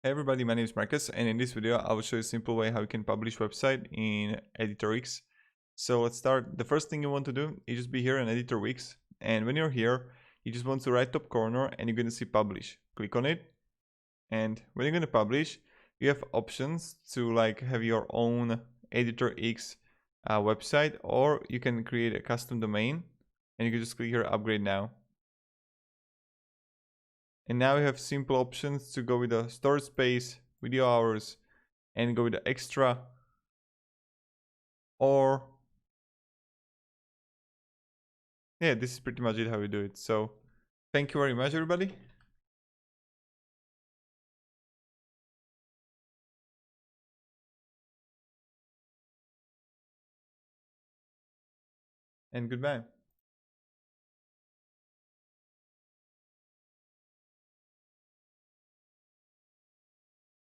Hey everybody, my name is Marcus, and in this video I will show you a simple way how you can publish website in Editor X. So let's start. The first thing you want to do is just be here in Editor X, and when you're here you just want to right top corner and you're going to see publish. Click on it, and when you're going to publish you have options to like have your own Editor X website, or you can create a custom domain and you can just click here upgrade now. And now we have simple options to go with the storage space, video hours, and go with the extra, or yeah, this is pretty much it how we do it. So thank you very much everybody, and goodbye.